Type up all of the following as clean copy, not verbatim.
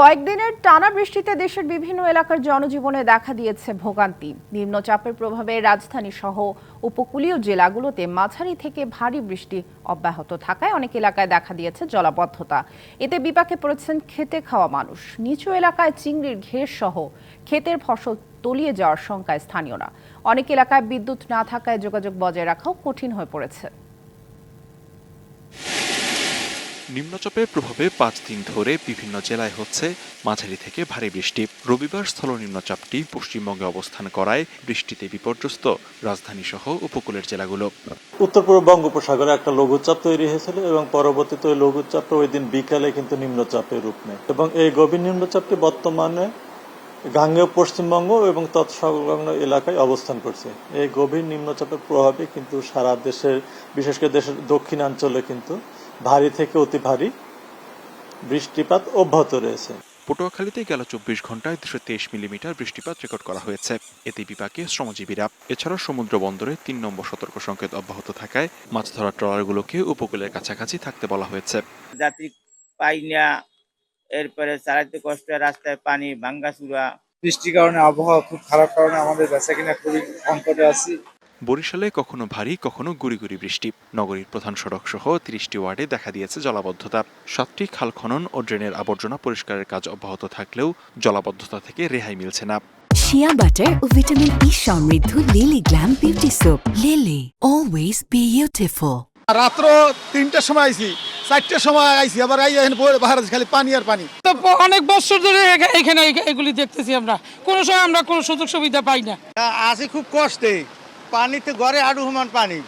কয়েকদিনের টানা বৃষ্টিতে দেশের বিভিন্ন এলাকার জনজীবনে দেখা দিয়েছে ভোগান্তি। নিম্নচাপের প্রভাবে রাজধানী সহ উপকূলীয় জেলাগুলোতে মাঝারি থেকে ভারী বৃষ্টি অব্যাহত থাকায় অনেক এলাকায় দেখা দিয়েছে জলাবদ্ধতা। এতে বিপাকে পড়েছেন খেতে খাওয়া মানুষ। নিচু এলাকায় চিংড়ির ঘের সহ ক্ষেতের ফসল তলিয়ে যাওয়ার শঙ্কায় স্থানীয়রা। অনেক এলাকায় বিদ্যুৎ না থাকায় যোগাযোগ বজায় রাখাও কঠিন হয়ে পড়েছে। নিম্নচাপের প্রভাবে 5 দিন ধরে বিভিন্ন জেলায় হচ্ছে মাঝারি থেকে ভারী বৃষ্টি। রবিবার স্থল নিম্নচাপটি পশ্চিমবঙ্গে অবস্থান করায় বৃষ্টিতে বিপর্যস্ত রাজধানী সহ উপকূলের জেলাগুলো। উত্তর পূর্ব বঙ্গোপসাগরে একটা লঘুচাপ তৈরি হয়েছিল এবং পরবর্তীতে ওই লঘুচাপটা ওই দিন বিকালে কিন্তু নিম্নচাপের রূপ নেয় এবং এই গভীর নিম্নচাপটি বর্তমানে গাঙ্গেয় পশ্চিমবঙ্গ এবং তৎসংলগ্ন এলাকায় অবস্থান করছে। এই গভীর নিম্নচাপের প্রভাবে কিন্তু সারা দেশের, বিশেষ করে দেশের দক্ষিণাঞ্চলে কিন্তু ভারী থেকে অতি ভারী বৃষ্টিপাত অব্যাহত রয়েছে। পটুয়াখালীতে গেল 24 ঘন্টায় 223 মিলিমিটার বৃষ্টিপাত রেকর্ড করা হয়েছে। এতে বিপাকে শ্রমজীবীরা। এছাড়া সমুদ্র বন্দরে 3 নম্বর সতর্ক সংকেত অব্যাহত থাকায় মাছ ধরার ট্রলারগুলোকে উপকূলের কাছাকাছি থাকতে বলা হয়েছে। যাত্রী পাই না, এরপরে চালাতে কষ্ট, রাস্তায় পানি ভাঙ্গাচুরা। বৃষ্টির কারণে আবহাওয়া খুব খারাপ কারণে আমাদের বেচাকেনা খুবই সংকটে আছি। বরিশালে কখনো ভারী কখনো গুড়ি গুড়ি বৃষ্টি। নগরীর প্রধান সড়ক সহ 30টি ওয়ার্ডে দেখা দিয়েছে জলাবদ্ধতা। 7টি খাল খনন ও ড্রেনের আবর্জনা পরিষ্কারের কাজ অব্যাহত থাকলেও জলাবদ্ধতা থেকে রেহাই মিলছে না। শিয়া বাটার ও ভিটামিন ই সমৃদ্ধ lily glam beauty soap. Lily, always beautiful. রাত্র 3টার সময় আইছি, 4টার সময় আইছি, আবার বাহার খালি পানি আর পানি। তো অনেক বছর ধরে এখানে এগুলি দেখতেছি আমরা, কোনো সময় আমরা কোনো সুযোগ সুবিধা পাই না। আছি খুব কষ্টে, পানিতে ঘরে আড়ু সমান পানি।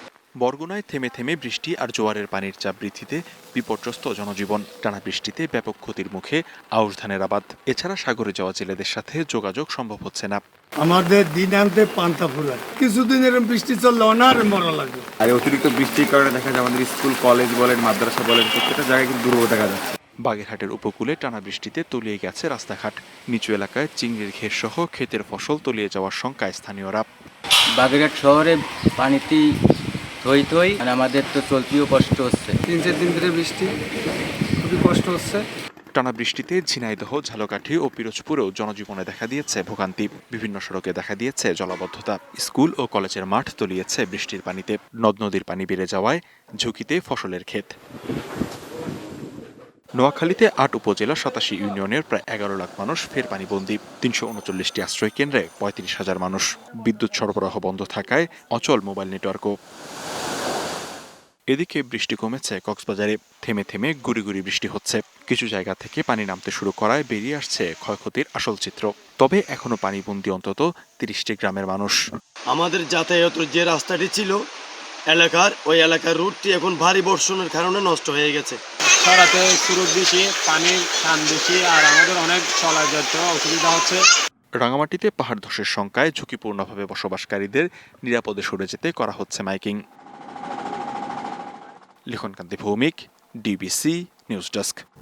বরগুনায় থেমে থেমে বৃষ্টি আর জোয়ারের পানির চাপ বৃদ্ধিতে বিপর্যস্ত জনজীবন। টানা বৃষ্টিতে ব্যাপক ক্ষতির মুখে আউশ ধানের আবাদ। এছাড়া সাগরে যাওয়া জেলেদের সাথে যোগাযোগ সম্ভব হচ্ছে না। আমাদের দিন আনতে পান্তা ফুরায়, কিছুদিন এরকম বৃষ্টি চললে অনার মরা লাগবে। আর অতিরিক্ত বৃষ্টির কারণে দেখা যায় আমাদের স্কুল, কলেজ বলেন, মাদ্রাসা বলেন, প্রত্যেকটা জায়গায় কিন্তু দুর্ভোগ দেখা যাচ্ছে। বাগেরহাটের উপকূলে টানা বৃষ্টিতে তলিয়ে গেছে রাস্তাঘাট। নিচু এলাকায় চিংড়ির ঘের সহ ক্ষেতের ফসল তলিয়ে যাওয়ার শঙ্কায় স্থানীয়রা। বাগেরহাট শহরে পানিতেই থই থই, আর আমাদের তো চলতেও কষ্ট হচ্ছে। 3-4 দিন ধরে বৃষ্টি, খুবই কষ্ট হচ্ছে। টানা বৃষ্টিতে ঝিনাইদহ, ঝালকাঠি ও পিরোজপুরেও জনজীবনে দেখা দিয়েছে ভোগান্তি। বিভিন্ন সড়কে দেখা দিয়েছে জলাবদ্ধতা। স্কুল ও কলেজের মাঠ তলিয়েছে বৃষ্টির পানিতে। নদ নদীর পানি বেড়ে যাওয়ায় ঝুঁকিতে ফসলের ক্ষেত। নোয়াখালীতে 8 উপজেলা 87 ইউনিয়নের প্রায় 11 লাখ মানুষ ফের পানিবন্দী। 339টি আশ্রয় কেন্দ্রে 35,000 মানুষ। বিদ্যুৎ সরবরাহ বন্ধ থাকায় অচল মোবাইল নেটওয়ার্কও। এদিকে বৃষ্টি কমেছে কক্সবাজারে। থেমে থেমে গুড়ি গুড়ি বৃষ্টি হচ্ছে। কিছু জায়গা থেকে পানি নামতে শুরু করায় বেরিয়ে আসছে ক্ষয়ক্ষতির আসল চিত্র। তবে এখনো পানিবন্দী অন্তত 30টি গ্রামের মানুষ। আমাদের যাতায়াতের যে রাস্তাটি ছিল ওই এলাকার রুটটি এখন ভারী বর্ষণের কারণে নষ্ট হয়ে গেছে। সরাতে স্রোত বেশি, পানির টান বেশি, আর আমাদের অনেক চলাচল অসুবিধা হচ্ছে। রাঙামাটিতে পাহাড় ধসের শঙ্কায় ঝুঁকিপূর্ণভাবে বসবাসকারীদের নিরাপদে সরে যেতে করা হচ্ছে miking. Likhankanti Bhowmik, DBC news desk.